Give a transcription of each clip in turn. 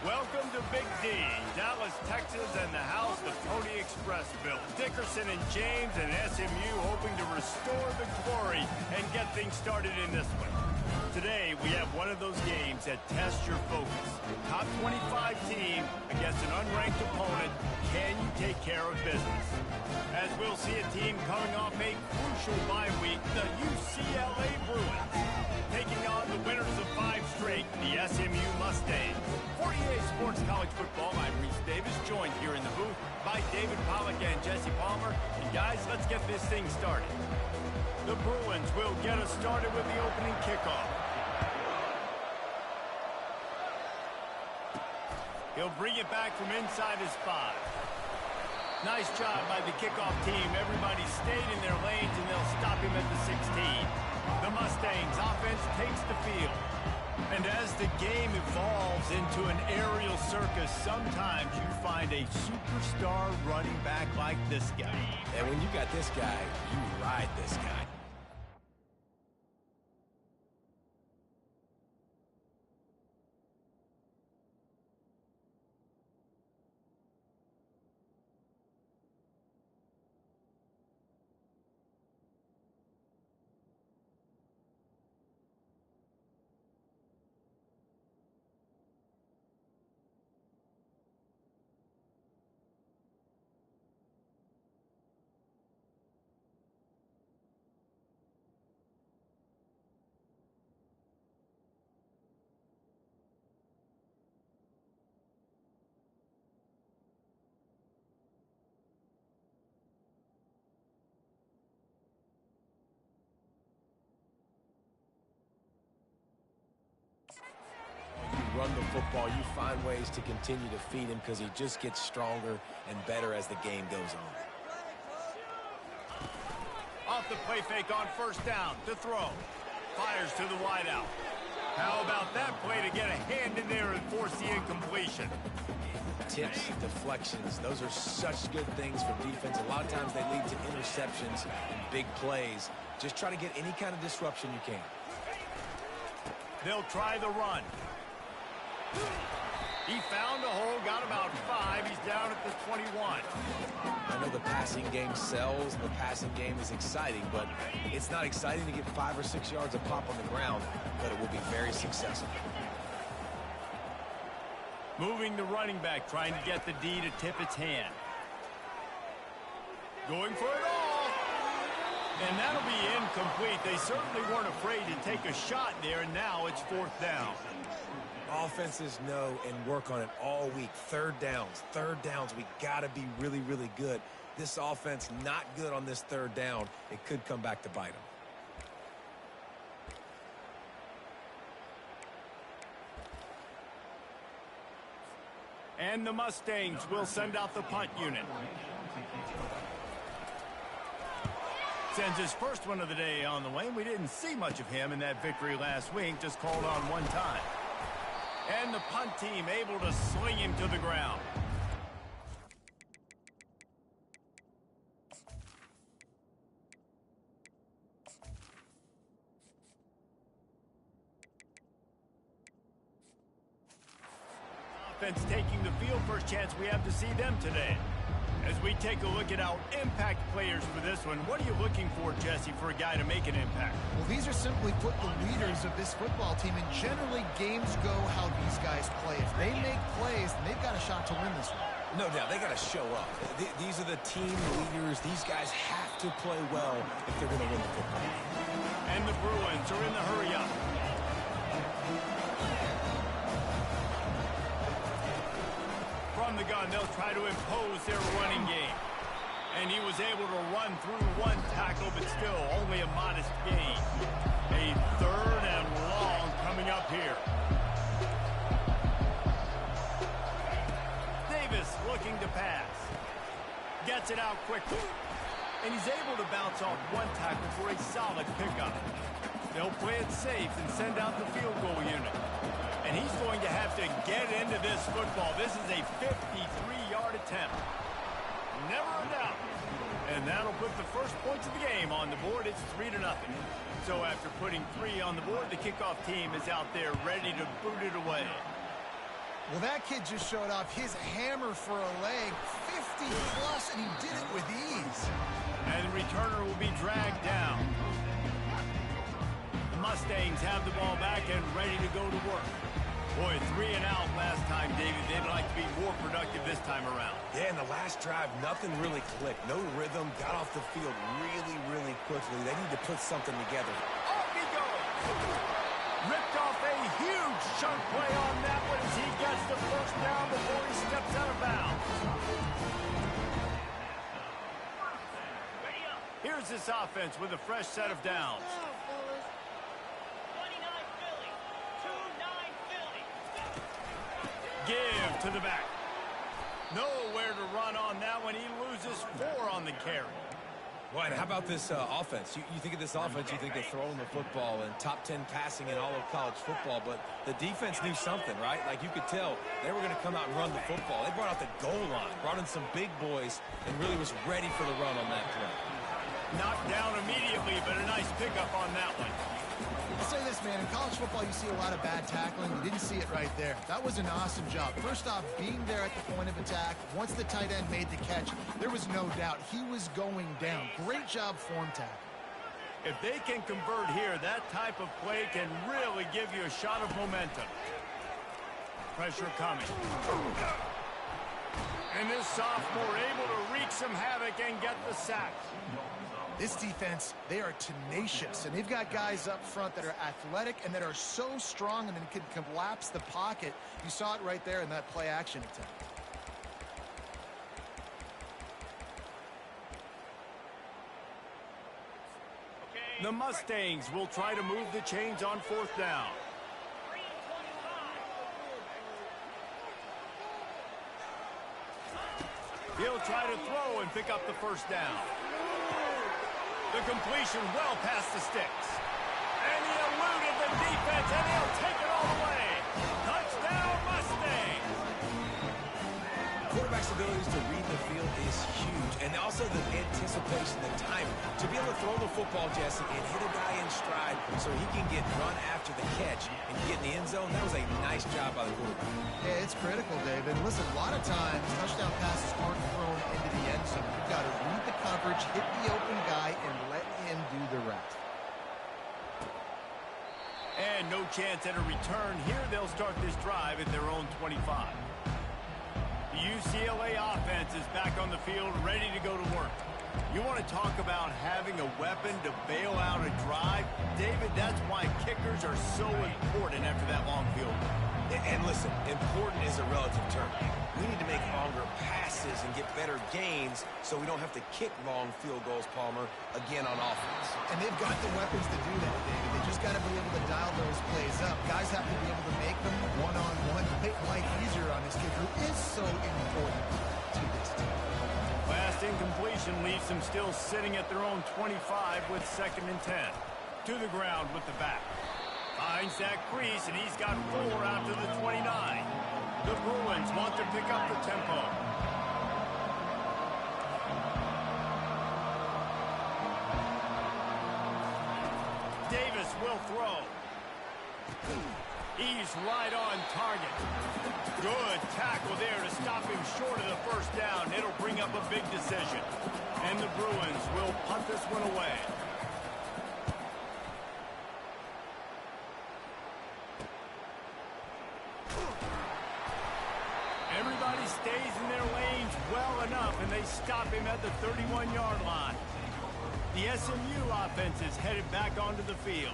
Welcome to Big D, Dallas, Texas, and the house the Pony Express built. Dickerson and James and SMU hoping to restore the glory and get things started in this one. Today, we have one of those games that tests your focus. Top 25 team against an unranked opponent. Can you take care of business? As we'll see a team coming off a crucial bye week, the UCLA Bruins, taking on the winners of 5 straight, the SMU Mustangs. 48 Sports College Football, I'm Reese Davis, joined here in the booth by David Pollack and Jesse Palmer. And guys, let's get this thing started. The Bruins will get us started with the opening kickoff. He'll bring it back from inside his 5. Nice job by the kickoff team. Everybody stayed in their lanes, and they'll stop him at the 16. The Mustangs offense takes the field. And as the game evolves into an aerial circus, sometimes you find a superstar running back like this guy. And when you got this guy, you ride this guy. Run the football, you find ways to continue to feed him because he just gets stronger and better as the game goes on. Off the play fake on first down, to throw. Fires to the wideout. How about that play to get a hand in there and force the incompletion? Tips, deflections, those are such good things for defense. A lot of times they lead to interceptions and big plays. Just try to get any kind of disruption you can. They'll try the run. He found a hole, got about 5. He's down at the 21. I know the passing game sells and the passing game is exciting, but it's not exciting to get 5 or 6 yards of pop on the ground, but it will be very successful. Moving the running back, trying to get the D to tip its hand. Going for it all. And that'll be incomplete. They certainly weren't afraid to take a shot there, and now it's 4th down. Offenses know and work on it all week. Third downs, we got to be really, really good. This offense not good on this 3rd down. It could come back to bite them. And the Mustangs will send out the punt unit. Sends his first one of the day on the way. We didn't see much of him in that victory last week, just called on one time. And the punt team able to sling him to the ground. Offense taking the field, first chance we have to see them today. As we take a look at our impact players for this one, what are you looking for, Jesse, for a guy to make an impact? Well, these are simply put the leaders of this football team, and generally games go how these guys play. If they make plays, then they've got a shot to win this one. No doubt, they got to show up. These are the team leaders. These guys have to play well if they're going to win the football game. And the Bruins are in the hurry-up. From the gun, they'll try to impose their running game. And he was able to run through one tackle, but still only a modest gain. A 3rd and long coming up here. Davis looking to pass. Gets it out quickly. And he's able to bounce off one tackle for a solid pickup. They'll play it safe and send out the field goal unit. And he's going to have to get into this football. This is a 53-yard attempt. Never a doubt. And that'll put the first points of the game on the board. It's 3-0. So after putting 3 on the board, the kickoff team is out there ready to boot it away. Well, that kid just showed off his hammer for a leg, 50-plus, and he did it with ease. And the returner will be dragged down. The Mustangs have the ball back and ready to go to work. Boy, 3 and out last time, David. They'd like to be more productive this time around. Yeah, in the last drive, nothing really clicked. No rhythm, got off the field really quickly. They need to put something together. Off he goes! Ripped off a huge chunk play on that one as he gets the first down before he steps out of bounds. Here's this offense with a fresh set of downs. Give to the back. Nowhere to run on that one. He loses 4 on the carry. Boy, and how about this offense? You think of this offense, you think they're throwing the football and top 10 passing in all of college football, but the defense knew something, right? Like you could tell they were going to come out and run the football. They brought out the goal line, brought in some big boys, and really was ready for the run on that play. Knocked down immediately, but a nice pickup on that one. I'll say this, man. In college football, you see a lot of bad tackling. You didn't see it right there. That was an awesome job. First off, being there at the point of attack. Once the tight end made the catch, there was no doubt he was going down. Great job form tackle. If they can convert here, that type of play can really give you a shot of momentum. Pressure coming. And this sophomore able to wreak some havoc and get the sack. This defense, they are tenacious, and they've got guys up front that are athletic and that are so strong and then can collapse the pocket. You saw it right there in that play-action attempt. The Mustangs will try to move the chains on 4th down. He'll try to throw and pick up the first down. The completion well past the sticks. And he eluded the defense, and he'll take it all the way. Touchdown, Mustangs! Quarterback's abilities to read the field is huge, and also the anticipation, the timing. To be able to throw the football, Jesse, and hit a guy in stride so he can get run after the catch and get in the end zone, that was a nice job by the quarterback. Yeah, it's critical, David. Listen, a lot of times, touchdown passes aren't thrown into the end zone. You've got to read the coverage, hit the open guy, and let him do the rest. And no chance at a return. Here they'll start this drive at their own 25. The UCLA offense is back on the field, ready to go to work. You want to talk about having a weapon to bail out a drive? David, that's why kickers are so important after that long field goal. And listen, important is a relative term. We need to make longer passes and get better gains so we don't have to kick long field goals, Palmer, again on offense. And they've got the weapons to do that, David. They just got to be able to dial those plays up. Guys have to be able to make them one-on-one, make life easier on this kid who is so important to this team. Last incompletion leaves them still sitting at their own 25 with 2nd and 10. To the ground with the back. Finds that crease, and he's got 4 out to the 29. The Bruins want to pick up the tempo. Davis will throw. He's right on target. Good tackle there to stop him short of the first down. It'll bring up a big decision. And the Bruins will punt this one away. Everybody stays in their lanes well enough, and they stop him at the 31-yard line. The SMU offense is headed back onto the field.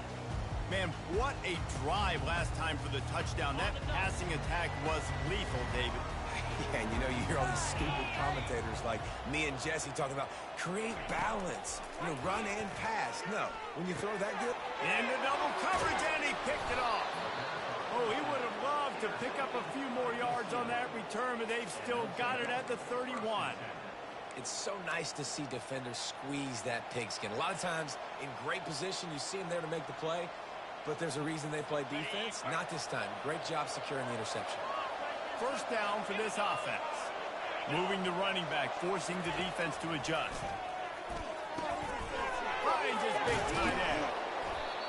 Man, what a drive last time for the touchdown. That passing attack was lethal, David. Yeah, and you know, you hear all these stupid commentators like me and Jesse talking about create balance, you know, run and pass. No, when you throw that good. Into double coverage, and he picked it off. Oh, he would have loved to pick up a few more yards on that return, but they've still got it at the 31. It's so nice to see defenders squeeze that pigskin. A lot of times, in great position, you see them there to make the play, but there's a reason they play defense. Not this time. Great job securing the interception. First down for this offense. Moving the running back, forcing the defense to adjust. Finds his big tight end.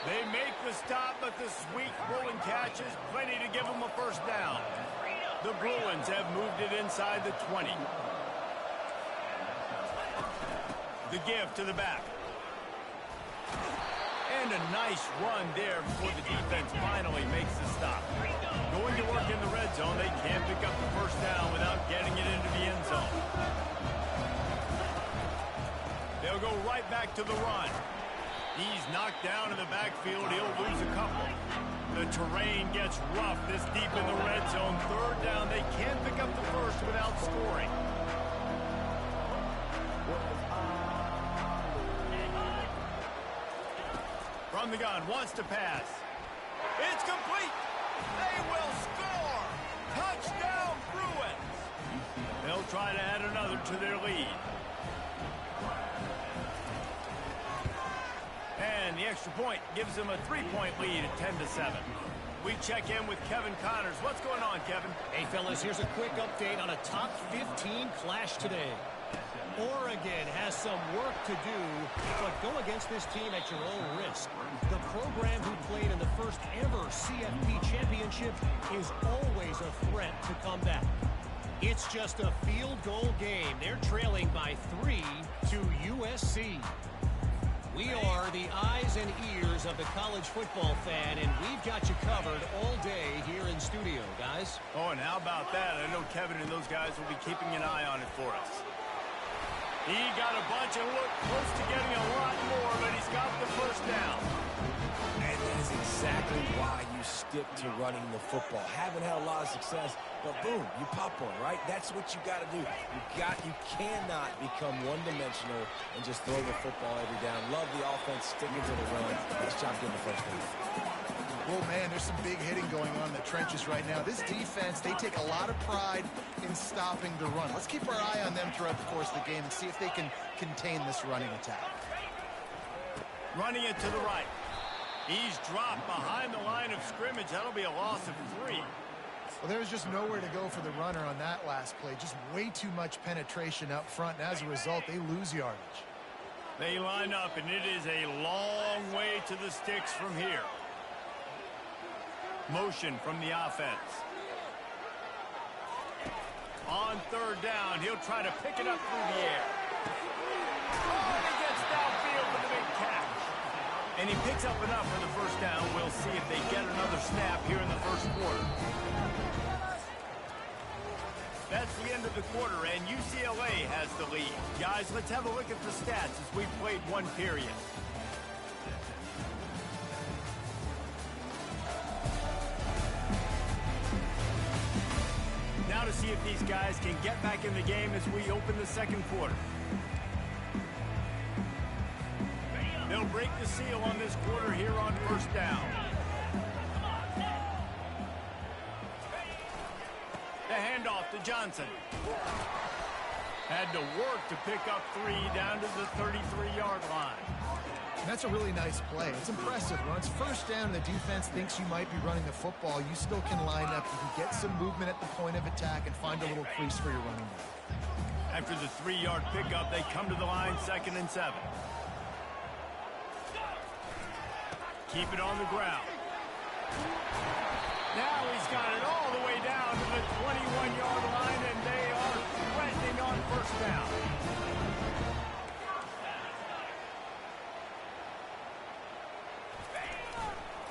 They make the stop, but the sweet rolling catch is plenty to give them a first down. The Bruins have moved it inside the 20. The give to the back. And a nice run there before the defense finally makes the stop. Going to work in the red zone, they can't pick up the first down without getting it into the end zone. They'll go right back to the run. He's knocked down in the backfield. He'll lose a couple. The terrain gets rough this deep in the red zone. Third down, they can't pick up the first without scoring. From the gun, wants to pass. It's complete. They will score. Touchdown, Bruins. They'll try to add another to their lead. And the extra point gives them a 3-point lead at 10-7. We check in with Kevin Connors. What's going on, Kevin? Hey, fellas, here's a quick update on a top 15 clash today. Oregon has some work to do, but go against this team at your own risk. The program who played in the first ever CFP championship is always a threat to come back. It's just a field goal game. They're trailing by 3 to USC. We are the eyes and ears of the college football fan, and we've got you covered all day here in studio, guys. Oh, and how about that? I know Kevin and those guys will be keeping an eye on it for us. He got a bunch and looked close to getting a lot more, but he's got the first down. And that is exactly why you stick to running the football. Haven't had a lot of success, but boom, you pop one, right? That's what you got to do. You cannot become one-dimensional and just throw the football every down. Love the offense, sticking to the run. Nice job getting the first down. Well, man, there's some big hitting going on in the trenches right now. This defense, they take a lot of pride in stopping the run. Let's keep our eye on them throughout the course of the game and see if they can contain this running attack. Running it to the right. He's dropped behind the line of scrimmage. That'll be a loss of 3. Well, there's just nowhere to go for the runner on that last play. Just way too much penetration up front, and as a result, they lose yardage. They line up, and it is a long way to the sticks from here. Motion from the offense. On third down, he'll try to pick it up through the air. Oh, and he gets downfield with a big catch. And he picks up enough for the first down. We'll see if they get another snap here in the first quarter. That's the end of the quarter, and UCLA has the lead. Guys, let's have a look at the stats as we played one period. Now to see if these guys can get back in the game as we open the second quarter. They'll break the seal on this quarter here on first down. The handoff to Johnson. Had to work to pick up 3 down to the 33-yard line. And that's a really nice play. It's impressive. When it's first down and the defense thinks you might be running the football, you still can line up. You can get some movement at the point of attack and find a little crease for your running back. After the 3-yard pickup, they come to the line 2nd and 7. Keep it on the ground. Now he's got it all the way down to the 21-yard line, and they are threatening on first down.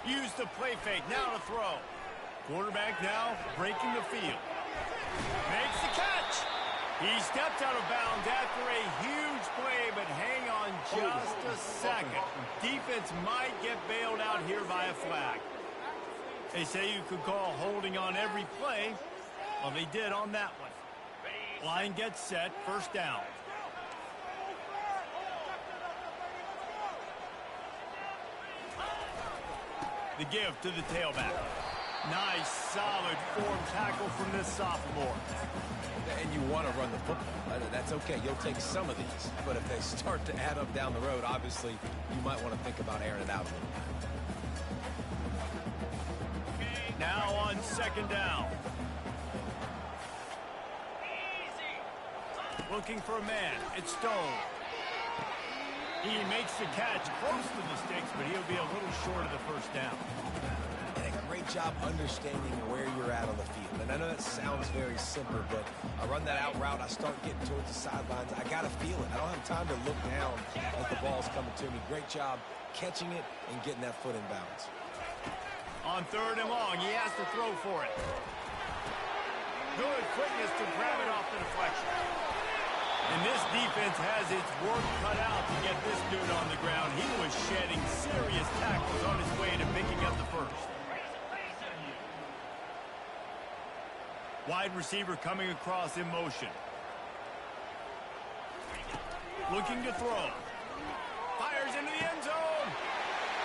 Use the play fake, now to throw. Quarterback now breaking the field. Makes the catch. He stepped out of bounds after a huge play, but hang on just a second. Defense might get bailed out here by a flag. They say you could call holding on every play. Well, they did on that one. Line gets set, first down. The give to the tailback. Nice, solid form tackle from this sophomore. And you want to run the football. That's okay. You'll take some of these. But if they start to add up down the road, obviously, you might want to think about airing it out. Now on second down. Looking for a man. It's Stone. He makes the catch close to the sticks, but he'll be a little short of the first down. And a great great job understanding where you're at on the field. And I know that sounds very simple, but I run that out route, I start getting towards the sidelines. I got to feel it. I don't have time to look down as the ball's coming to me. Great job catching it and getting that foot in bounds. On 3rd and long, he has to throw for it. Good quickness to grab it off the deflection. And this defense has its work cut out to get this dude on the ground. He was shedding serious tackles on his way to picking up the first. Wide receiver coming across in motion. Looking to throw. Fires into the end zone.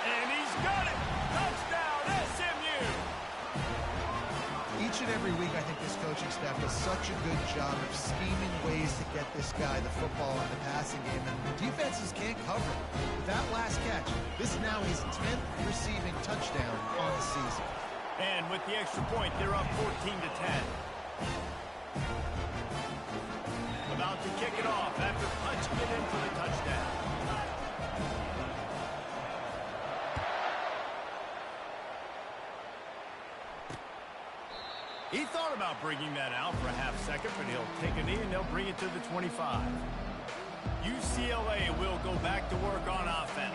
And he's got it. Touchdown, SMU. Each and every week, I think this coaching staff does such a good job of scheming ways to get this guy the football in the passing game, and the defenses can't cover him. With that last catch, this is now his 10th receiving touchdown on the season. And with the extra point, they're up 14-10. About to kick it off after punching it in for the touchdown. He thought about bringing that out for a half second, but he'll take a knee and they'll bring it to the 25. UCLA will go back to work on offense.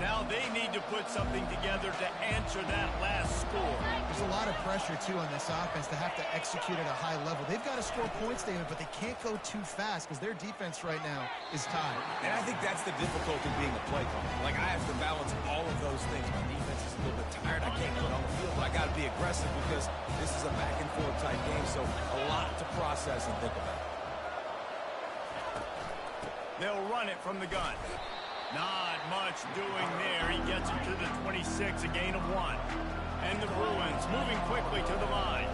Now they need to put something together to answer that last score. There's a lot of pressure, too, on this offense to have to execute at a high level. They've got to score points, David, but they can't go too fast because their defense right now is tied. And I think that's the difficulty being a play caller. Like, I have to balance all of those things. My defense is a little bit tired. I can't put on the field, but I got to be aggressive because this is a back-and-forth type game, so a lot to process and think about. They'll run it from the gun. Not much doing there. He gets it to the 26, a gain of 1. And the Bruins moving quickly to the line.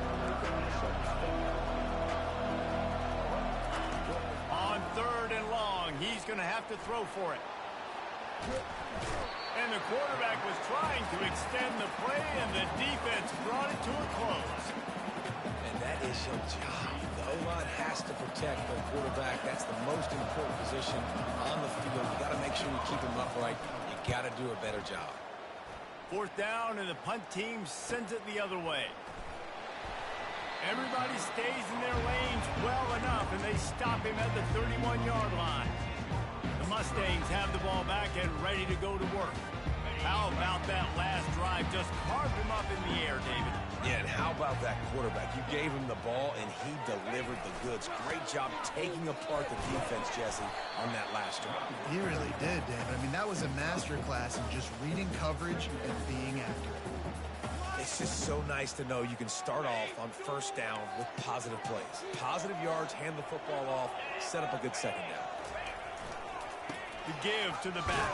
On 3rd and long, he's going to have to throw for it. And the quarterback was trying to extend the play, and the defense brought it to a close. And that is your job. The O-line has to protect the quarterback. That's the most important position on the field. You got to make sure you keep him upright. You got to do a better job. 4th down, and the punt team sends it the other way. Everybody stays in their lanes well enough, and they stop him at the 31-yard line. The Mustangs have the ball back and ready to go to work. How about that last drive? Just carved him up in the air, David. Yeah, and how about that quarterback? You gave him the ball, and he delivered the goods. Great job taking apart the defense, Jesse, on that last drive. He really did, David. I mean, that was a masterclass in just reading coverage and being accurate. It's just so nice to know you can start off on 1st down with positive plays. Positive yards, hand the football off, set up a good 2nd down. The give to the back.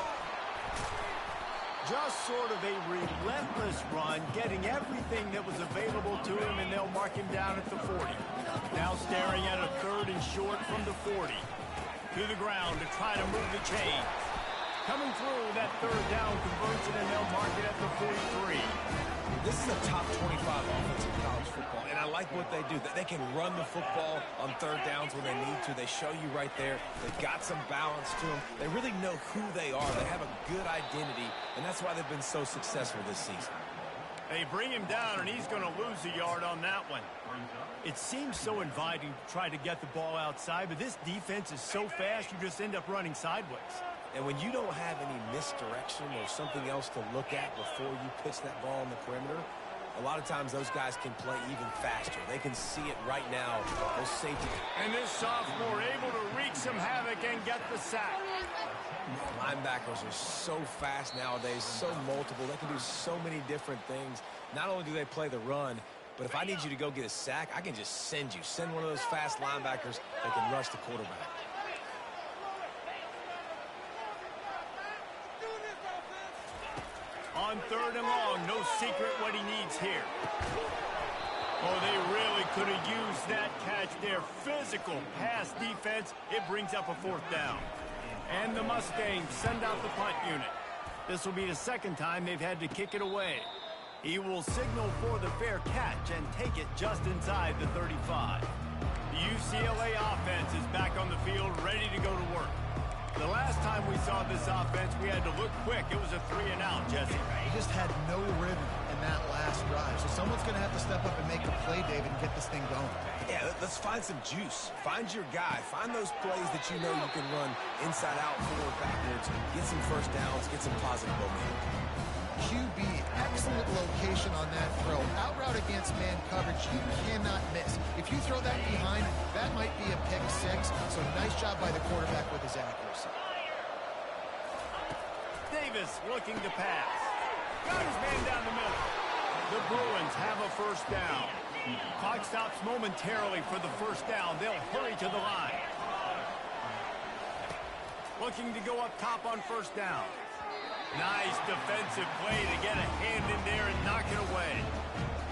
Just sort of a relentless run, getting everything that was available to him, and they'll mark him down at the 40. Now staring at a 3rd and short from the 40. To the ground to try to move the chains. Coming through that 3rd down conversion, and they'll mark it at the 43. This is a top 25 offense in college football, and I like what they do. They can run the football on 3rd downs when they need to. They show you right there. They've got some balance to them. They really know who they are. They have a good identity, and that's why they've been so successful this season. They bring him down, and he's going to lose a yard on that one. It seems so inviting to try to get the ball outside, but this defense is so fast, you just end up running sideways. And when you don't have any misdirection or something else to look at before you pitch that ball on the perimeter, a lot of times those guys can play even faster. They can see it right now, those safeties. And this sophomore able to wreak some havoc and get the sack. Linebackers are so fast nowadays, so multiple. They can do so many different things. Not only do they play the run, but if I need you to go get a sack, I can just send you. Send one of those fast linebackers that can rush the quarterback. On 3rd and long, no secret what he needs here. Oh, they really could have used that catch there. Physical pass defense. It brings up a 4th down. And the Mustangs send out the punt unit. This will be the 2nd time they've had to kick it away. He will signal for the fair catch and take it just inside the 35. The UCLA offense is back on the field, ready to go to work. The last time we saw this offense, we had to look quick. It was a 3-and-out, Jesse. They just had no rhythm, and in that last drive. So someone's going to have to step up and make a play, David, and get this thing going. Yeah, let's find some juice. Find your guy. Find those plays that you know you can run inside out, forward, backwards, get some first downs, get some positive momentum. QB, excellent location on that throw. Out route against man coverage, you cannot miss. If you throw that behind, that might be a pick six. So nice job by the quarterback with his accuracy. Davis looking to pass. Got his man down the middle. The Bruins have a first down. Clock stops momentarily for the first down. They'll hurry to the line. Looking to go up top on first down. Nice defensive play to get a hand in there and knock it away.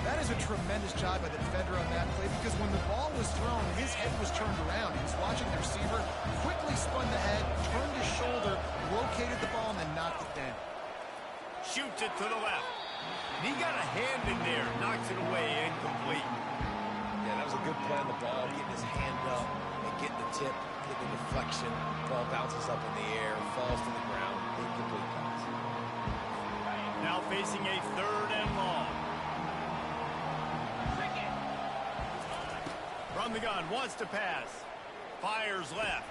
That is a tremendous job by the defender on that play because when the ball was thrown, his head was turned around. He was watching the receiver, quickly spun the head, turned his shoulder, located the ball, and then knocked it down. Shoots it to the left. He got a hand in there, knocks it away, incomplete. Yeah, that was a good play on the ball, getting his hand up and getting the tip, getting the deflection. Ball bounces up in the air, falls to the ground, incomplete pass. Now facing a third and long. From the gun, wants to pass. Fires left.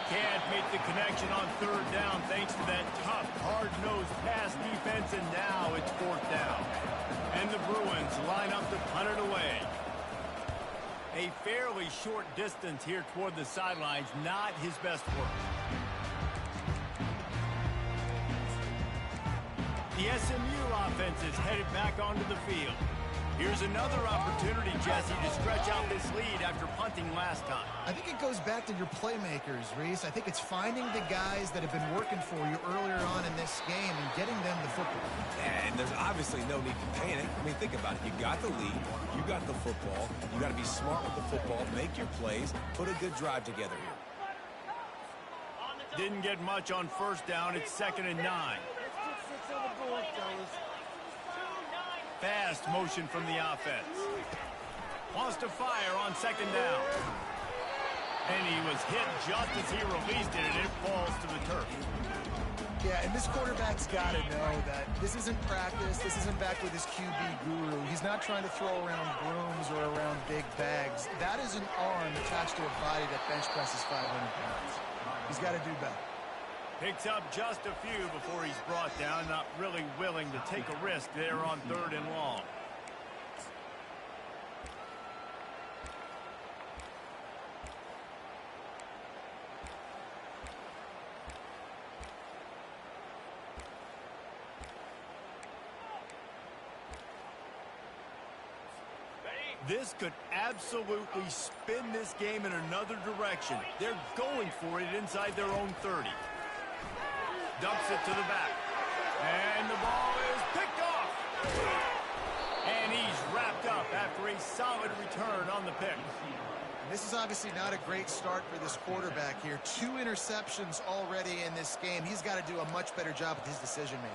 Can't make the connection on third down thanks to that tough, hard-nosed pass defense, and now it's fourth down. And the Bruins line up to punt it away. A fairly short distance here toward the sidelines, not his best work. The SMU offense is headed back onto the field. Here's another opportunity, Jesse, to stretch out this lead after punting last time. I think it goes back to your playmakers, Reese. I think it's finding the guys that have been working for you earlier on in this game and getting them the football. And there's obviously no need to panic. I mean, think about it. You got the lead. You got the football. You got to be smart with the football. Make your plays. Put a good drive together here. Didn't get much on first down. It's 2nd and 9. Fast motion from the offense. Wants to fire on 2nd down. And he was hit just as he released it, and it falls to the turf. Yeah, and this quarterback's got to know that this isn't practice. This isn't back with his QB guru. He's not trying to throw around brooms or around big bags. That is an arm attached to a body that bench presses 500 pounds. He's got to do better. Picks up just a few before he's brought down. Not really willing to take a risk there on 3rd and long. This could absolutely spin this game in another direction. They're going for it inside their own 30. Dumps it to the back. And the ball is picked off. And he's wrapped up after a solid return on the pick. This is obviously not a great start for this quarterback here. 2 interceptions already in this game. He's got to do a much better job with his decision-making.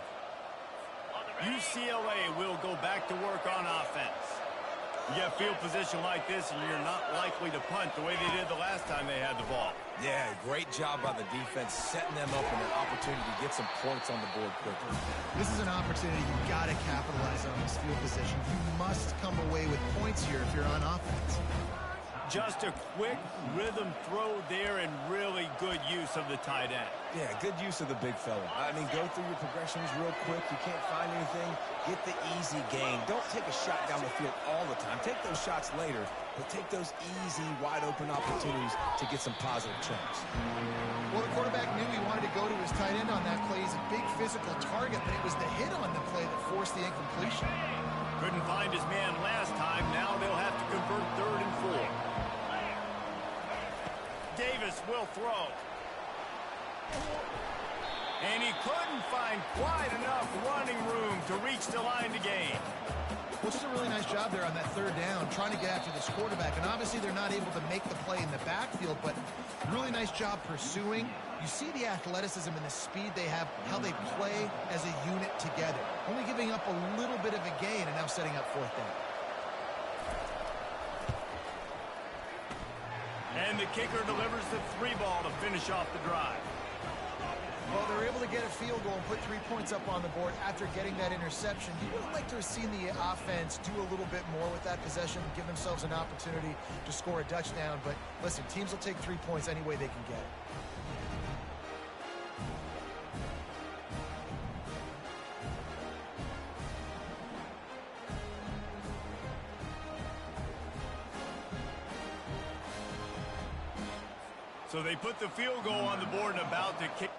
UCLA will go back to work on offense. You get field position like this, and you're not likely to punt the way they did the last time they had the ball. Yeah, great job by the defense, setting them up in an opportunity to get some points on the board quickly. This is an opportunity you've got to capitalize on this field position. You must come away with points here if you're on offense. Just a quick rhythm throw there and really good use of the tight end. Yeah, good use of the big fella. I mean, go through your progressions real quick. You can't find anything. Get the easy gain. Don't take a shot down the field all the time. Take those shots later, but take those easy, wide-open opportunities to get some positive chunks. Well, the quarterback knew he wanted to go to his tight end on that play. He's a big physical target, but it was the hit on the play that forced the incompletion. Couldn't find his man last time. Now they'll have to convert 3rd and 4. Davis will throw. And he couldn't find quite enough running room to reach the line to gain. Well, just a really nice job there on that 3rd down, trying to get after this quarterback. And obviously they're not able to make the play in the backfield, but really nice job pursuing. You see the athleticism and the speed they have, how they play as a unit together. Only giving up a little bit of a gain and now setting up 4th down. And the kicker delivers the 3 ball to finish off the drive. Well, they were able to get a field goal and put 3 points up on the board after getting that interception. You would have liked to have seen the offense do a little bit more with that possession, give themselves an opportunity to score a touchdown. But listen, teams will take 3 points any way they can get it. So they put the field goal on the board and about to kick.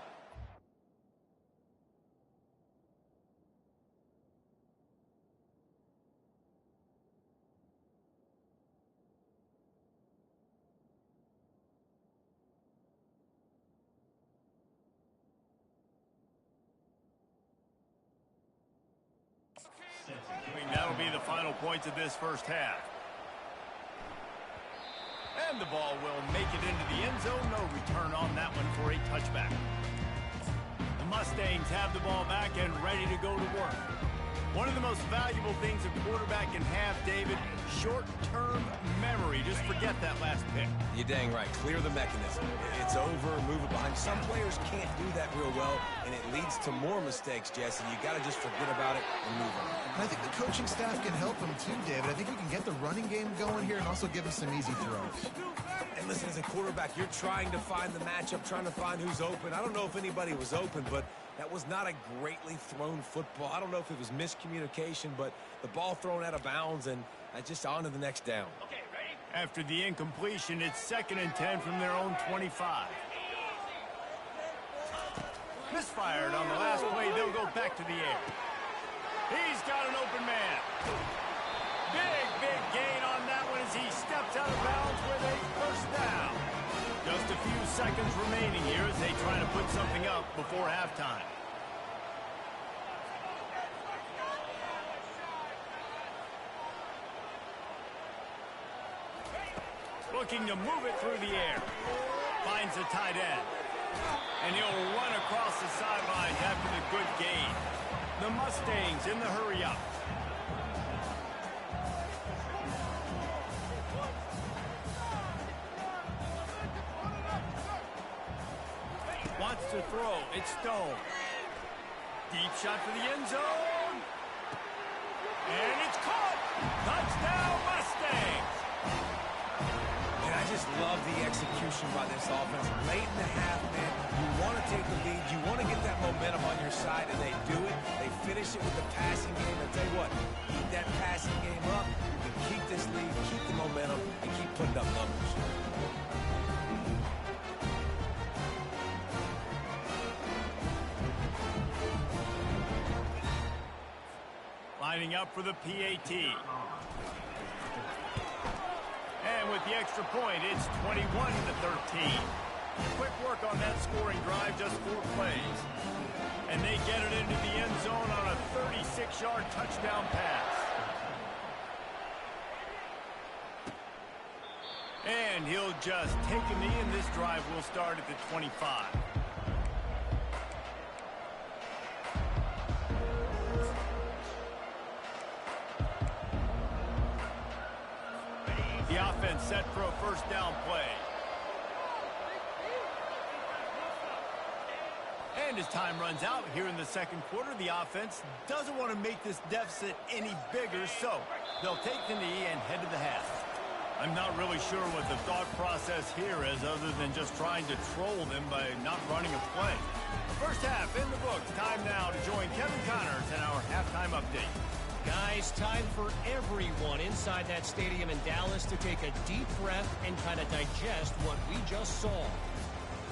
That'll be the final points of this first half. And the ball will make it into the end zone. No return on that one for a touchback. The Mustangs have the ball back and ready to go to work. One of the most valuable things a quarterback can have, David, short-term memory. Just forget that last pick. You're dang right. Clear the mechanism. It's over, move it behind. Some players can't do that real well, and it leads to more mistakes, Jesse. You got to just forget about it and move on. And I think the coaching staff can help him too, David. I think you can get the running game going here and also give him some easy throws. And listen, as a quarterback, you're trying to find the matchup, trying to find who's open. I don't know if anybody was open, but that was not a greatly thrown football. I don't know if it was miscommunication, but the ball thrown out of bounds, and just on to the next down. Okay, ready? After the incompletion, it's 2nd and 10 from their own 25. Misfired on the last play. They'll go back to the air. He's got an open man. Big gain on that one as he steps out of bounds with a first down. Just a few seconds remaining here as they try to put something up before halftime. Looking to move it through the air. Finds a tight end. And he'll run across the sidelines after the good gain. The Mustangs in the hurry-up. Wants to throw. It's Stone. Deep shot for the end zone. And it's caught. Touchdown, Mustangs. And I just love the execution by this offense. Late in the half, man, you want to take the lead. You want to get that momentum on your side, and they do it. They finish it with the passing game. I'll tell you what, keep that passing game up. You can keep this lead, keep the momentum, and keep putting up numbers. Lining up for the PAT. And with the extra point, it's 21-13. Quick work on that scoring drive, just 4 plays. And they get it into the end zone on a 36-yard touchdown pass. And he'll just take a knee, and this drive will start at the 25. The offense set for a first down play. And as time runs out here in the second quarter, the offense doesn't want to make this deficit any bigger, so they'll take the knee and head to the half. I'm not really sure what the thought process here is other than just trying to troll them by not running a play. First half in the books. Time now to join Kevin Connors in our halftime update. Guys, time for everyone inside that stadium in Dallas to take a deep breath and kind of digest what we just saw.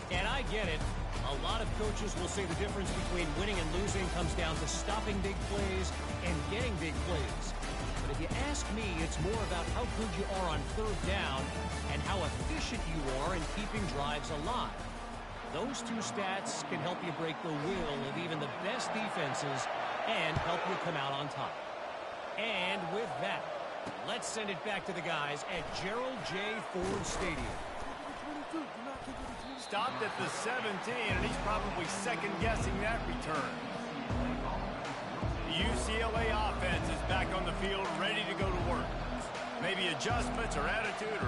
And I get it. A lot of coaches will say the difference between winning and losing comes down to stopping big plays and getting big plays. But if you ask me, it's more about how good you are on third down and how efficient you are in keeping drives alive. Those two stats can help you break the will of even the best defenses and help you come out on top. And with that, let's send it back to the guys at Gerald J. Ford Stadium. Stopped at the 17, and he's probably second-guessing that return. The UCLA offense is back on the field, ready to go to work. Maybe adjustments or attitude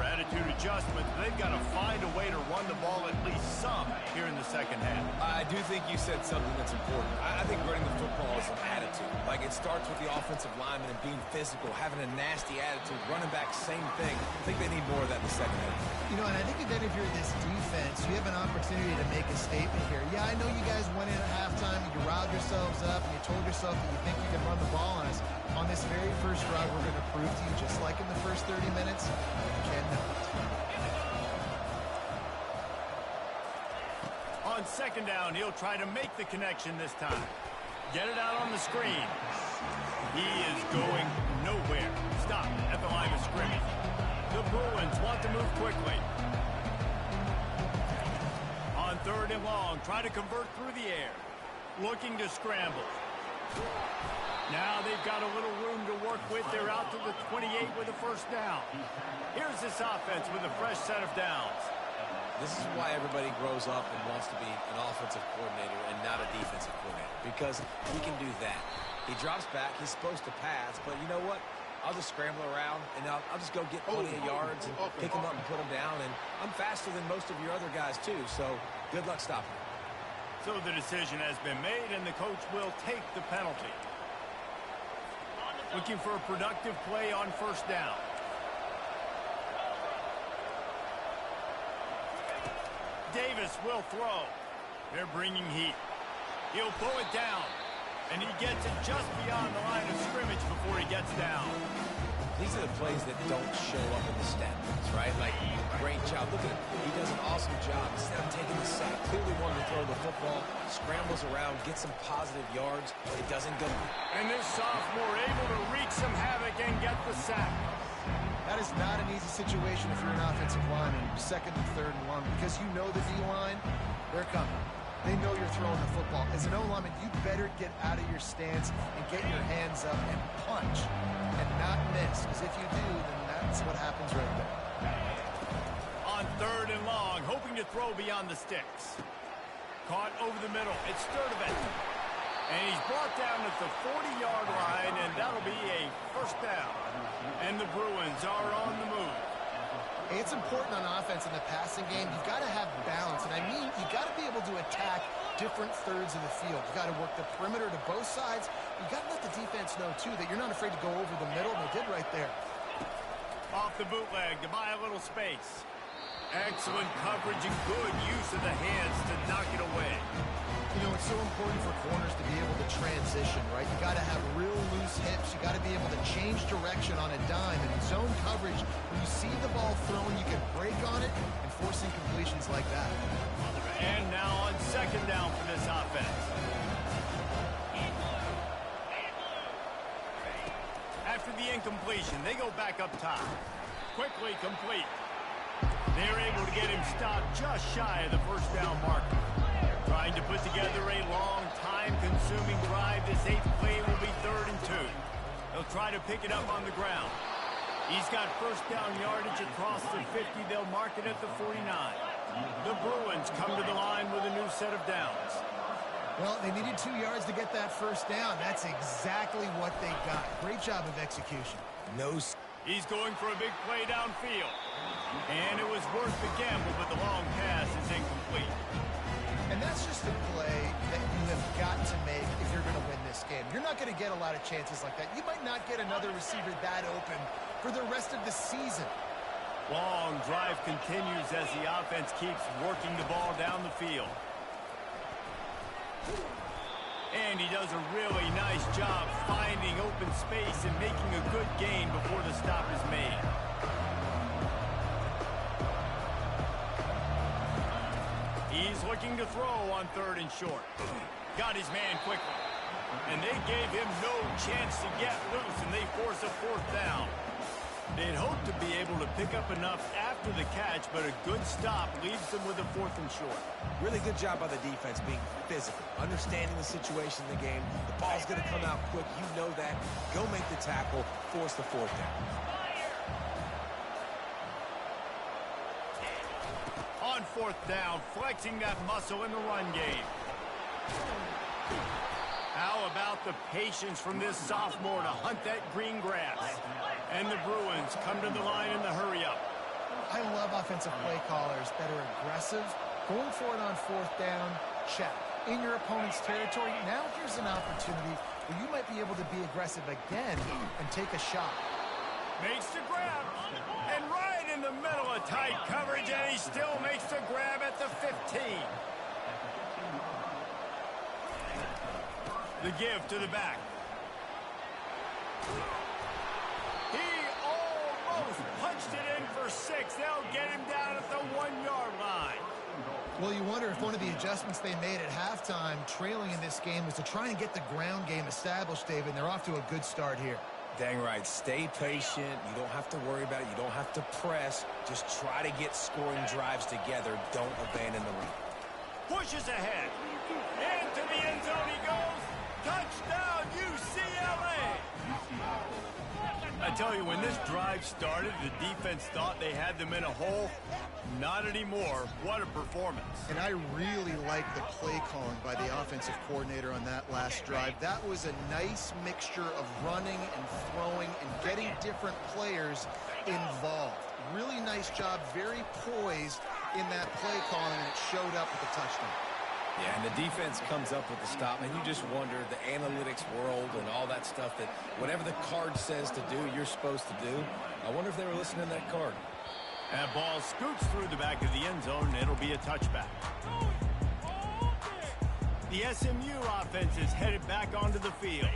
adjustments. They've got to find a way to run the ball at least some here in the second half. I do think you said something that's important. I think running the football is an attitude. Like, it starts with the offensive lineman and being physical, having a nasty attitude. Running back, same thing. I think they need more of that in the second half. You know, and I think that if you're this defense, you have an opportunity to make a statement here. Yeah, I know you guys went in at halftime and you riled yourselves up and you told yourself that you think you can run the ball on us. On this very first drive, we're going to prove to you, just like in the first 30 minutes, you cannot. On second down, he'll try to make the connection this time. Get it out on the screen. He is going nowhere. Stop at the line of scrimmage. The Bruins want to move quickly. On third and long, try to convert through the air. Looking to scramble. Now they've got a little room to work with. They're out to the 28 with a first down. Here's this offense with a fresh set of downs. This is why everybody grows up and wants to be an offensive coordinator and not a defensive coordinator, because he can do that. He drops back. He's supposed to pass, but you know what? I'll just scramble around, and I'll just go get plenty of yards and pick them up and put them down, and I'm faster than most of your other guys, too, so good luck stopping. So the decision has been made, and the coach will take the penalty. Looking for a productive play on first down. Davis will throw. They're bringing heat. He'll pull it down. And he gets it just beyond the line of scrimmage before he gets down. These are the plays that don't show up in the stat books, right? Like, great job. Look at him. He does an awesome job. Instead of taking the sack, clearly wanting to throw the football, scrambles around, gets some positive yards. It doesn't go. And this sophomore able to wreak some havoc and get the sack. That is not an easy situation if you're an offensive lineman, second and third and long, because you know the D-line, they're coming. They know you're throwing the football. As an O-lineman, you better get out of your stance and get your hands up and punch and not miss, because if you do, then that's what happens right there. On third and long, hoping to throw beyond the sticks. Caught over the middle. It's Sturdivant. And he's brought down at the 40-yard line, and that'll be a first down. And the Bruins are on the move. Hey, it's important on offense in the passing game. You've got to have balance, and I mean you've got to be able to attack different thirds of the field. You've got to work the perimeter to both sides. You've got to let the defense know, too, that you're not afraid to go over the middle. They did right there. Off the bootleg to buy a little space. Excellent coverage and good use of the hands to knock it away. You know, it's so important for corners to be able to transition, right? You got to have real loose hips. You got to be able to change direction on a dime. And in zone coverage, when you see the ball thrown, you can break on it and force incompletions like that. And now on second down for this offense. After the incompletion, they go back up top. Quickly complete. They're able to get him stopped just shy of the first down marker. Trying to put together a long, time-consuming drive. This eighth play will be 3rd and 2. They'll try to pick it up on the ground. He's got first down yardage across the 50. They'll mark it at the 49. The Bruins come to the line with a new set of downs. Well, they needed 2 yards to get that first down. That's exactly what they got. Great job of execution. He's going for a big play downfield. And it was worth the gamble, but the long pass is incomplete. And that's just a play that you have got to make if you're going to win this game. You're not going to get a lot of chances like that. You might not get another receiver that open for the rest of the season. Long drive continues as the offense keeps working the ball down the field. And he does a really nice job finding open space and making a good gain before the stop is made. He's looking to throw on 3rd and short. Got his man quickly. And they gave him no chance to get loose, and they force a 4th down. They'd hoped to be able to pick up enough after the catch, but a good stop leaves them with a 4th and short. Really good job by the defense being physical, understanding the situation in the game. The ball's going to come out quick. You know that. Go make the tackle, force the 4th down. On 4th down, flexing that muscle in the run game. How about the patience from this sophomore to hunt that green grass? And the Bruins come to the line in the hurry-up. I love offensive play callers that are aggressive. Going for it on fourth down, check. In your opponent's territory, now here's an opportunity where you might be able to be aggressive again and take a shot. Makes the grab, and right in the middle of tight coverage, and he still makes the grab at the 15. The give to the back. He almost punched it in for 6. They'll get him down at the 1-yard line. Well, you wonder if one of the adjustments they made at halftime, trailing in this game, was to try and get the ground game established, David, and they're off to a good start here. Dang right. Stay patient. You don't have to worry about it. You don't have to press. Just try to get scoring drives together. Don't abandon the run. Pushes ahead. Into the end zone he goes. Touchdown, UCLA! I tell you, when this drive started, the defense thought they had them in a hole. Not anymore. What a performance. And I really like the play calling by the offensive coordinator on that last drive. That was a nice mixture of running and throwing and getting different players involved. Really nice job, very poised in that play calling, and it showed up with the touchdown. Yeah, and the defense comes up with the stop, and you just wonder, the analytics world and all that stuff, that whatever the card says to do, you're supposed to do. I wonder if they were listening to that card. That ball scoots through the back of the end zone, and it'll be a touchback. The SMU offense is headed back onto the field.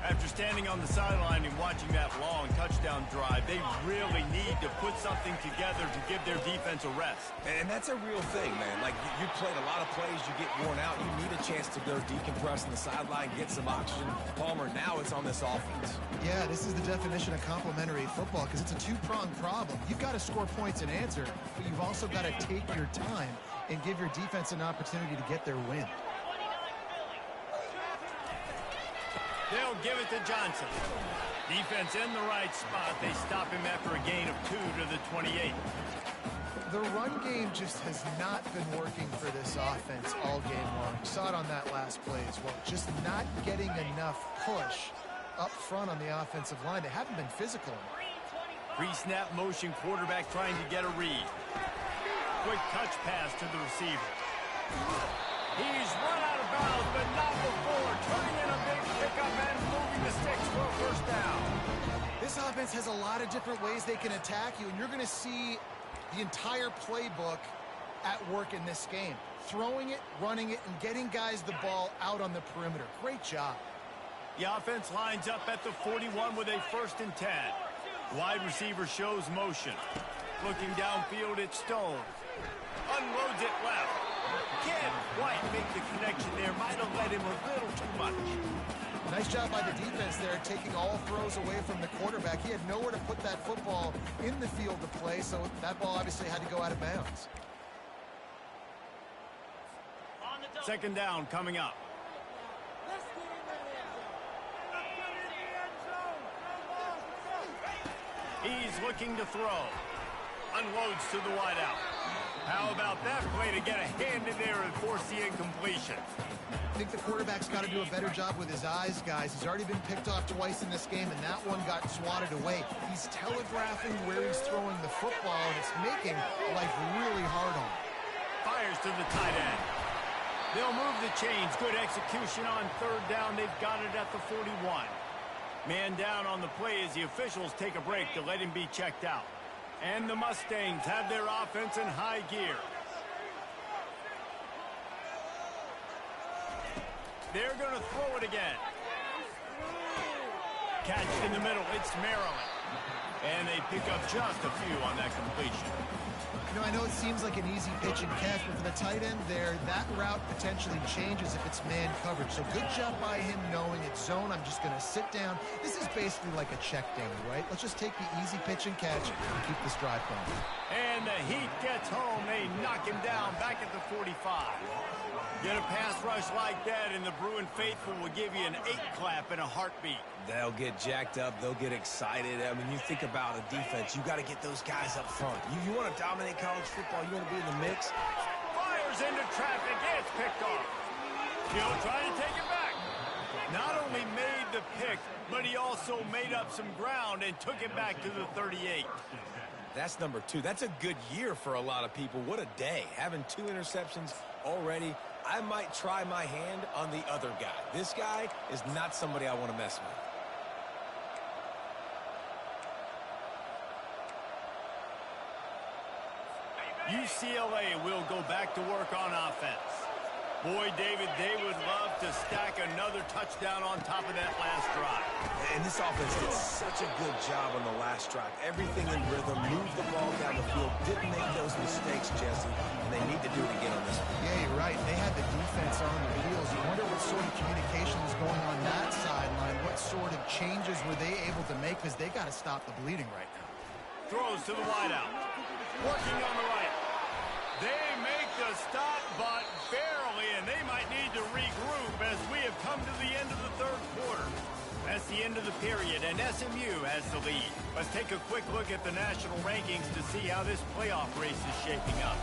After standing on the sideline and watching that long touchdown drive, they really need to put something together to give their defense a rest. And that's a real thing, man. Like, you played a lot of plays, you get worn out, you need a chance to go decompress on the sideline, get some oxygen. Palmer, now it's on this offense. Yeah, this is the definition of complementary football, because it's a two-pronged problem. You've got to score points and answer, but you've also got to take your time and give your defense an opportunity to get their win. They'll give it to Johnson. Defense in the right spot. They stop him after a gain of 2 to the 28. The run game just has not been working for this offense all game long. We saw it on that last play as well. Just not getting enough push up front on the offensive line. They haven't been physical. Pre-snap motion, quarterback trying to get a read. Quick touch pass to the receiver. He's run out of bounds, but not before. Turning in a big pickup and moving the sticks for a first down. This offense has a lot of different ways they can attack you, and you're going to see the entire playbook at work in this game. Throwing it, running it, and getting guys the ball out on the perimeter. Great job. The offense lines up at the 41 with a 1st and 10. Wide receiver shows motion. Looking downfield, it's Stone. Unloads it left. Can't quite make the connection there. Might have led him a little too much. Nice job by the defense there, taking all throws away from the quarterback. He had nowhere to put that football in the field to play, so that ball obviously had to go out of bounds. 2nd down coming up. He's looking to throw. Unloads to the wideout. How about that play to get a hand in there and force the incompletion? I think the quarterback's got to do a better job with his eyes, guys. He's already been picked off twice in this game, and that one got swatted away. He's telegraphing where he's throwing the football, and it's making life really hard on him. Fires to the tight end. They'll move the chains. Good execution on 3rd down. They've got it at the 41. Man down on the play as the officials take a break to let him be checked out. And the Mustangs have their offense in high gear. They're going to throw it again. Catch in the middle. It's Maryland. And they pick up just a few on that completion. You know, I know it seems like an easy pitch and catch, but for the tight end there, that route potentially changes if it's man coverage. So good job by him knowing it's zone. I'm just going to sit down. This is basically like a check down, right? Let's just take the easy pitch and catch and keep this drive going. And the Heat gets home. They knock him down back at the 45. Get a pass rush like that, and the Bruin faithful will give you an 8-clap in a heartbeat. They'll get jacked up. They'll get excited. I mean, you think about a defense. You got to get those guys up front. You want to dominate college football. You want to be in the mix. Fires into traffic. It's picked off. He'll try to take it back. Not only made the pick, but he also made up some ground and took it back to the 38. That's number 2. That's a good year for a lot of people. What a day. Having 2 interceptions already. I might try my hand on the other guy. This guy is not somebody I want to mess with. UCLA will go back to work on offense. Boy, David, they would love to stack another touchdown on top of that last drive. And this offense did such a good job on the last drive. Everything in rhythm, moved the ball down the field, didn't make those mistakes, Jesse, and they need to do it again on this one. Yeah, you're right. They had the defense on their heels. You wonder what sort of communication was going on that sideline. What sort of changes were they able to make? Because they got to stop the bleeding right now. Throws to the wideout. Working on the right. They make the stop, but barely, and they might need to regroup as we have come to the end of the third quarter. That's the end of the period, and SMU has the lead. Let's take a quick look at the national rankings to see how this playoff race is shaping up.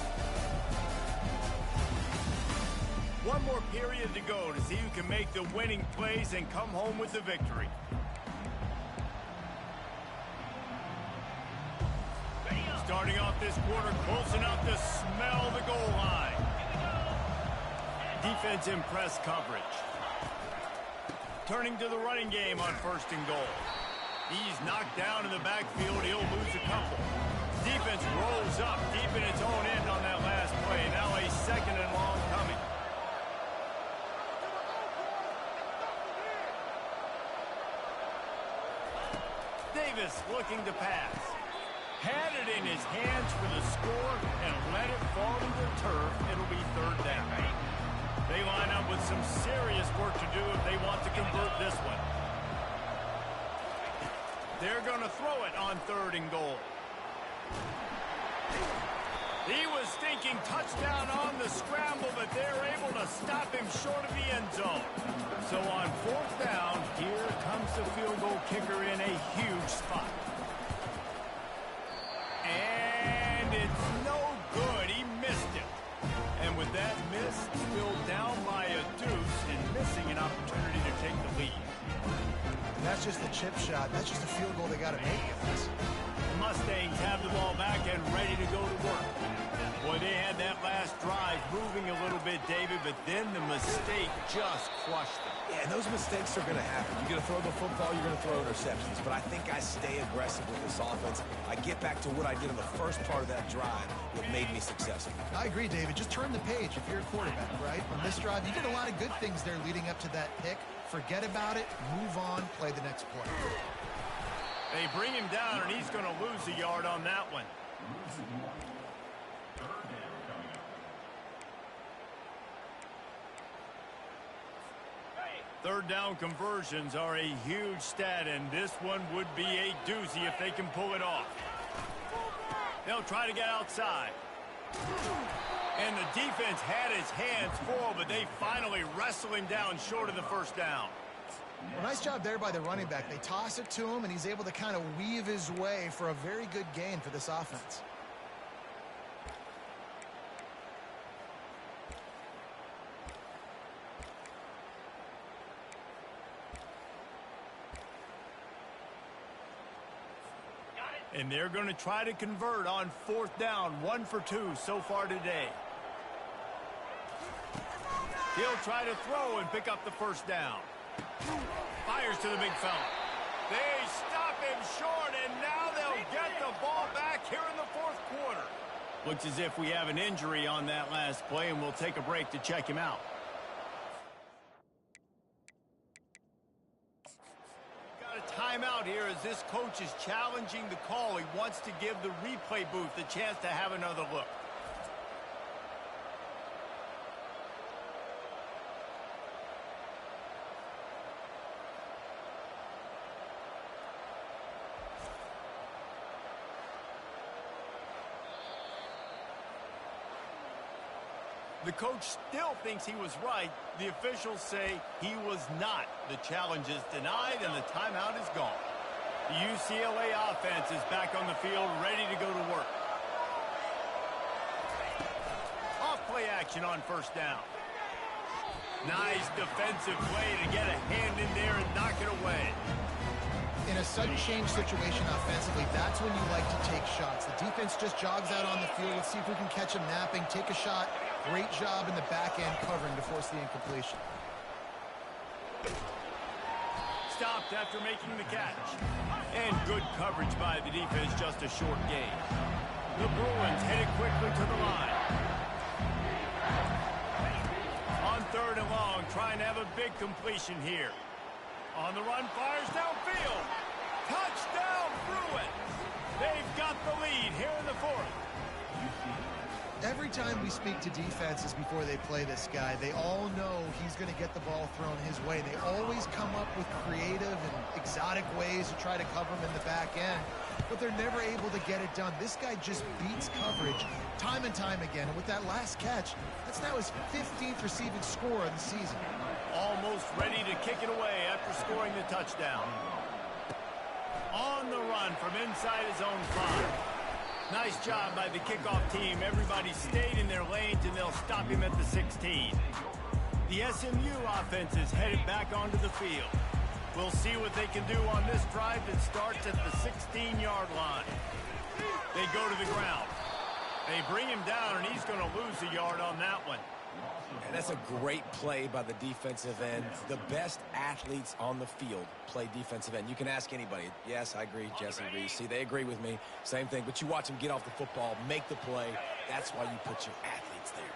One more period to go to see who can make the winning plays and come home with the victory. Starting off this quarter, close enough to smell the goal line. Defense in press coverage. Turning to the running game on 1st and goal. He's knocked down in the backfield. He'll lose a couple. Defense rolls up deep in its own end on that last play. Now a 2nd and long coming. Davis looking to pass. Had it in his hands for the score and let it fall to the turf. It'll be 3rd down. They line up with some serious work to do if they want to convert this one. They're going to throw it on 3rd and goal. He was thinking touchdown on the scramble, but they're able to stop him short of the end zone. So on 4th down, here comes the field goal kicker in a huge spot. And it's no good. He missed it. And with that miss, still down by a deuce and missing an opportunity to take the lead. And that's just a chip shot. That's just a field goal they got to make, guys. The Mustangs have the ball back and ready to go to work. Boy, they had that last drive moving a little bit, David, but then the mistake just crushed them. Yeah, and those mistakes are going to happen. You're going to throw the football, you're going to throw interceptions. But I think I stay aggressive with this offense. I get back to what I did in the first part of that drive, what made me successful. I agree, David. Just turn the page if you're a quarterback, right? On this drive, you did a lot of good things there leading up to that pick. Forget about it, move on, play the next play. They bring him down, and he's going to lose a yard on that one. Third down conversions are a huge stat, and this one would be a doozy if they can pull it off. They'll try to get outside. And the defense had his hands full, but they finally wrestle him down short of the 1st down. Well, nice job there by the running back. They toss it to him, and he's able to kind of weave his way for a very good gain for this offense. And they're going to try to convert on 4th down, 1 for 2 so far today. He'll try to throw and pick up the 1st down. Fires to the big fella. They stop him short, and now they'll get the ball back here in the 4th quarter. Looks as if we have an injury on that last play, and we'll take a break to check him out. Timeout here as this coach is challenging the call. He wants to give the replay booth a chance to have another look. The coach still thinks he was right. The officials say he was not. The challenge is denied, and the timeout is gone. The UCLA offense is back on the field, ready to go to work. Off play action on 1st down. Nice defensive play to get a hand in there and knock it away. In a sudden change situation offensively, that's when you like to take shots. The defense just jogs out on the field. Let's see if we can catch them napping, take a shot. Great job in the back end covering to force the incompletion. Stopped after making the catch. And good coverage by the defense, just a short gain. The Bruins headed quickly to the line. On 3rd and long, trying to have a big completion here. On the run, fires downfield. Touchdown, Bruins! They've got the lead here in the 4th. Every time we speak to defenses before they play this guy, they all know he's going to get the ball thrown his way. They always come up with creative and exotic ways to try to cover him in the back end, but they're never able to get it done. This guy just beats coverage time and time again, and with that last catch, that's now his 15th receiving score of the season. Almost ready to kick it away after scoring the touchdown. On the run from inside his own 5. Nice job by the kickoff team. Everybody stayed in their lanes, and they'll stop him at the 16. The SMU offense is headed back onto the field. We'll see what they can do on this drive that starts at the 16-yard line. They go to the ground. They bring him down, and he's going to lose a yard on that one. And that's a great play by the defensive end. The best athletes on the field play defensive end. You can ask anybody. Yes, I agree, Jesse Reese. See, they agree with me. Same thing. But you watch them get off the football, make the play. That's why you put your athletes there.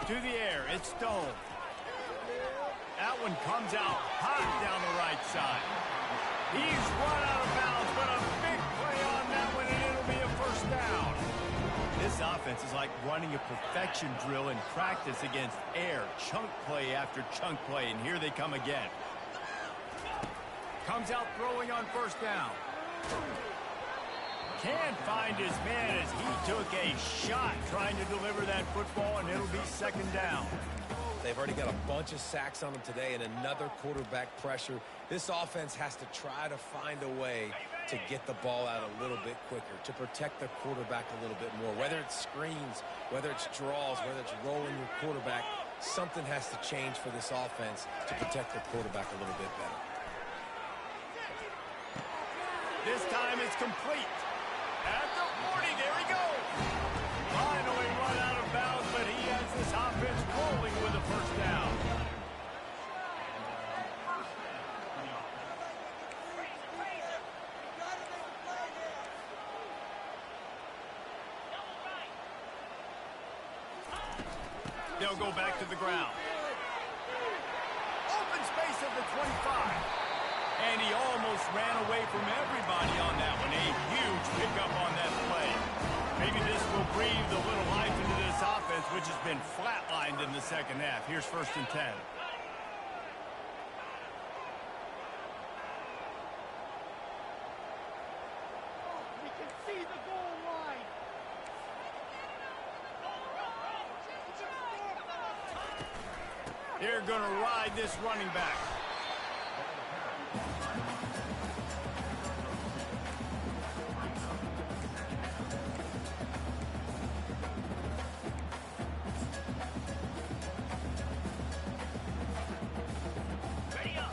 To the air, it's Stone. That one comes out hot down the right side. He's run out of bounds, but a big play on that one, and it'll be a 1st down. This offense is like running a perfection drill in practice against air. Chunk play after chunk play, and here they come again. Comes out throwing on 1st down. Can't find his man as he took a shot trying to deliver that football, and it'll be 2nd down. They've already got a bunch of sacks on them today and another quarterback pressure. This offense has to try to find a way to get the ball out a little bit quicker, to protect the quarterback a little bit more. Whether it's screens, whether it's draws, whether it's rolling your quarterback, something has to change for this offense to protect the quarterback a little bit better. This time it's complete. At the 40, there he goes. Finally run out of bounds, but he has this offense rolling with a 1st down. They'll go back to the ground. Open space at the 25. And he almost ran away from everybody on that one. A huge pickup on that play. Maybe this will breathe a little life into this offense, which has been flatlined in the 2nd half. Here's 1st and 10. We can see the goal line. They're going to ride this running back.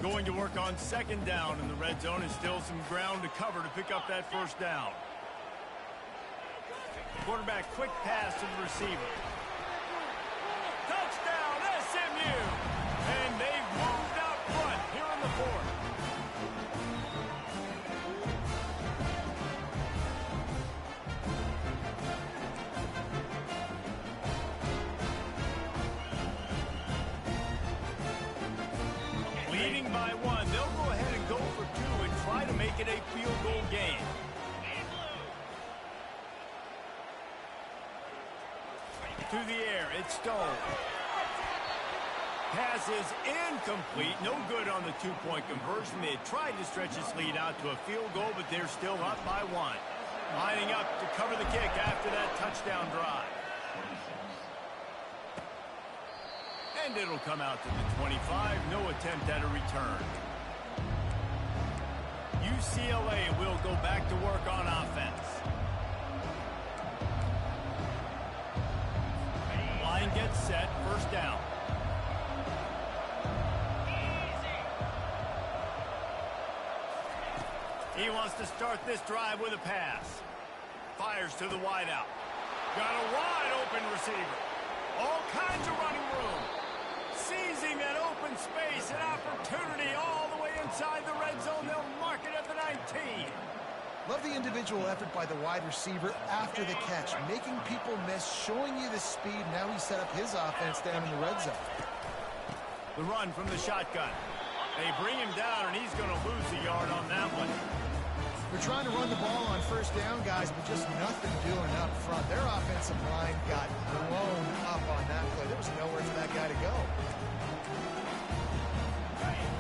Going to work on 2nd down in the red zone, and still some ground to cover to pick up that 1st down. Quarterback quick pass to the receiver. Touchdown, SMU! And they've moved out front here in the 4th. Leading by 1, they'll go ahead and go for 2 and try to make it a field goal game. To the air, it's Stone. Pass is incomplete. No good on the 2-point conversion. They had tried to stretch this lead out to a field goal, but they're still up by 1. Lining up to cover the kick after that touchdown drive. And it'll come out to the 25. No attempt at a return. UCLA will go back to work on offense. Line gets set. wants to start this drive with a pass. Fires to the wideout. Got a wide open receiver. All kinds of running room. Seizing that open space, an opportunity all the way inside the red zone. They'll mark it at the 19. Love the individual effort by the wide receiver after the catch, making people miss, showing you the speed. Now he set up his offense down in the red zone. The run from the shotgun. They bring him down, and he's going to lose a yard on that one. They're trying to run the ball on first down, guys, but just nothing doing up front. Their offensive line got blown up on that play. There was nowhere for that guy to go.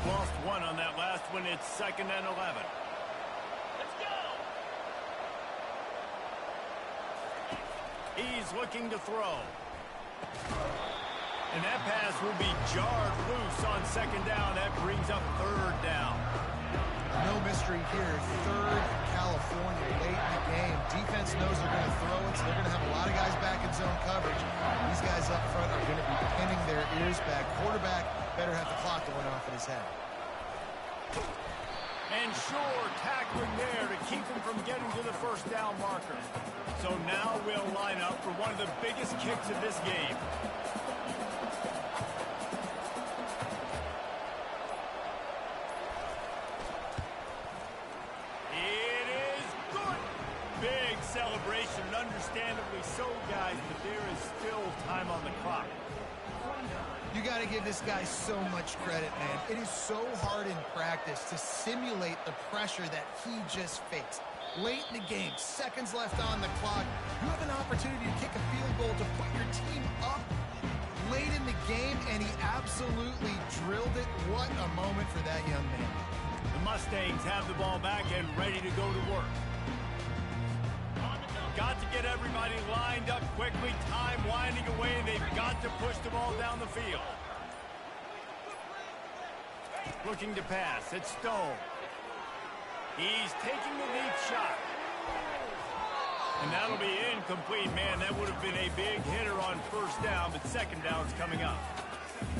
Lost one on that last one. It's 2nd and 11. He's looking to throw. And that pass will be jarred loose on 2nd down. That brings up 3rd down. No mystery here. 3rd California late in the game. Defense knows they're going to throw it, so they're going to have a lot of guys back in zone coverage. These guys up front are going to be pinning their ears back. Quarterback better have the clock going off in his head. And sure, tackling there to keep him from getting to the first down marker. So now we'll line up for one of the biggest kicks of this game. It is good. Big celebration, understandably so, guys, but there is still time on the clock. You got to give this guy so much credit, man. It is so hard in practice to simulate the pressure that he just faced. Late in the game, seconds left on the clock, you have an opportunity to kick a field goal to put your team up late in the game, and he absolutely drilled it. What a moment for that young man. The Mustangs have the ball back and ready to go to work. Got to get everybody lined up quickly. Time winding away, and they've got to push the ball down the field. Looking to pass. It's Stone. He's taking the deep shot. And that'll be incomplete. Man, that would have been a big hitter on first down, but 2nd down's coming up.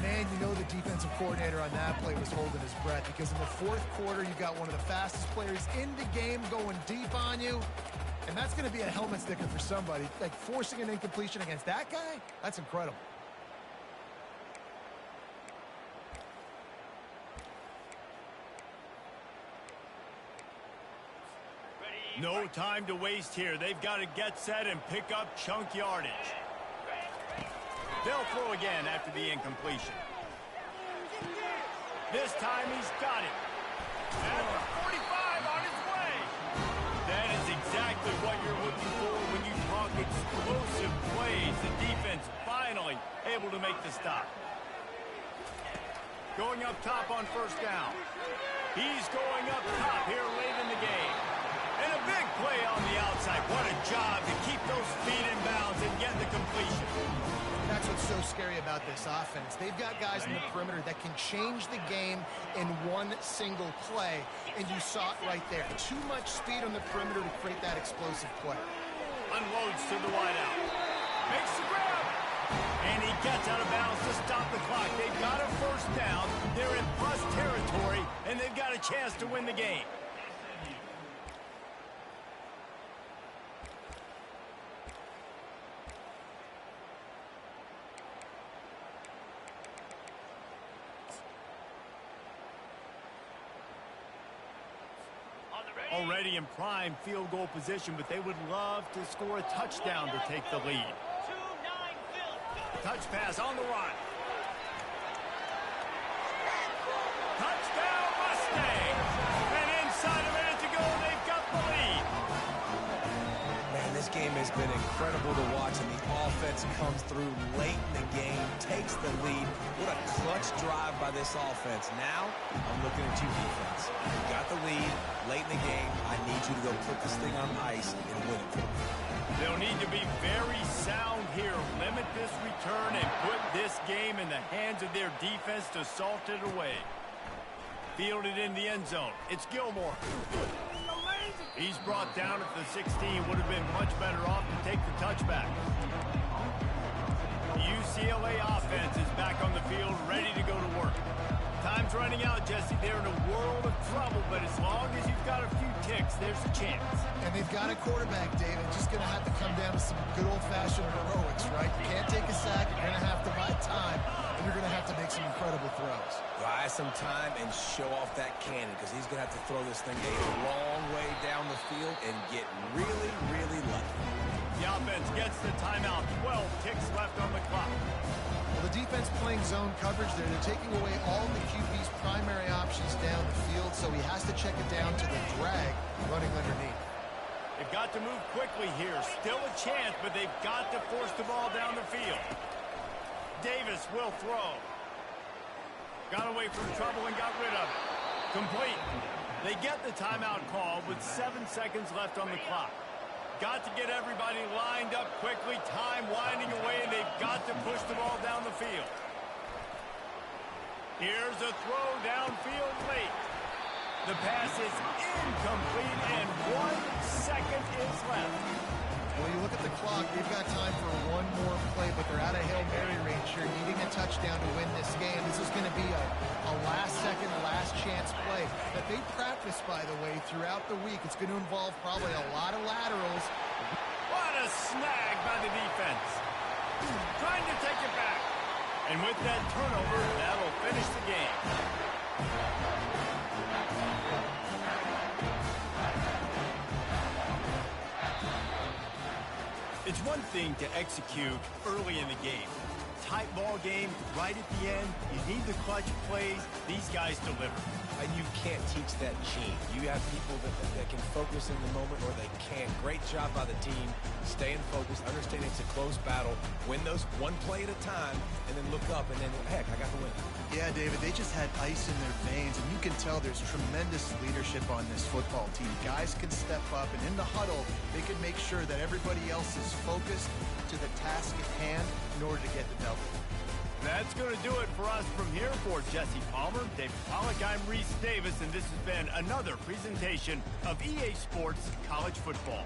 Man, you know the defensive coordinator on that play was holding his breath, because in the 4th quarter, you got one of the fastest players in the game going deep on you. And that's going to be a helmet sticker for somebody. Like, forcing an incompletion against that guy, that's incredible. No time to waste here. They've got to get set and pick up chunk yardage. They'll throw again after the incompletion. This time he's got it. At the 45 on his way. That is exactly what you're looking for when you talk explosive plays. The defense finally able to make the stop. Going up top on first down. He's going up top here late in the game. And a big play on the outside. What a job to keep those feet in bounds and get the completion. That's what's so scary about this offense. They've got guys in the perimeter that can change the game in one single play, and you saw it right there. Too much speed on the perimeter to create that explosive play. Unloads to the wideout. Makes the grab. And he gets out of bounds to stop the clock. They've got a first down. They're in plus territory, and they've got a chance to win the game. Already in prime field goal position, but they would love to score a touchdown to take the lead. Touch pass on the run. Touchdown Mustangs! And inside a minute to go, they've got the lead. Man, this game has been incredible to watch, and the offense comes through late in the game, takes the lead. What a clutch drive by this offense. Now, I'm looking at you, defense. You got the lead late in the game. I need you to go put this thing on ice and win it. They'll need to be very sound here. Limit this return and put this game in the hands of their defense to salt it away. Fielded in the end zone. It's Gilmore. The lane's He's brought down at the 16. Would have been much better off to take the touchback. The UCLA offense is back on the field, ready to go to work. Time's running out, Jesse. They're in a world of trouble, but as long as you've got a few ticks, there's a chance. And they've got a quarterback, David. Just going to have to come down to some good old-fashioned heroics, right? You can't take a sack. You're going to have to buy time, and you're going to have to make some incredible throws. Buy some time and show off that cannon, because he's going to have to throw this thing a long way down the field and get really, really lucky. The offense gets the timeout. 12 ticks left on the clock. Well, the defense playing zone coverage there. They're taking away all the QB's primary options down the field, so he has to check it down to the drag running underneath. They've got to move quickly here. Still a chance, but they've got to force the ball down the field. Davis will throw. Got away from trouble and got rid of it. Complete. They get the timeout call with 7 seconds left on the clock. Got to get everybody lined up quickly. Time winding away, and they've got to push the ball down the field. Here's a throw downfield late. The pass is incomplete, and 1 second is left. Well, you look at the clock, we've got time for one more play, but they're out of Hail Mary range here, needing a touchdown to win this game. This is going to be a last-second, last-chance play that they practice, by the way, throughout the week. It's going to involve probably a lot of laterals. What a snag by the defense. Trying to take it back. And with that turnover, that'll finish the game. It's one thing to execute early in the game. Tight ball game, right at the end. You need the clutch plays. These guys deliver. And you can't teach that gene. You have people that can focus in the moment or they can't. Great job by the team, staying focused, understanding it's a close battle, win those one play at a time, and then look up and then, heck, I got the win. Yeah, David, they just had ice in their veins, and you can tell there's tremendous leadership on this football team. Guys can step up, and in the huddle, they can make sure that everybody else is focused to the task at hand in order to get the W. That's going to do it for us from here. For Jesse Palmer, David Pollack, I'm Reese Davis, and this has been another presentation of EA Sports College Football.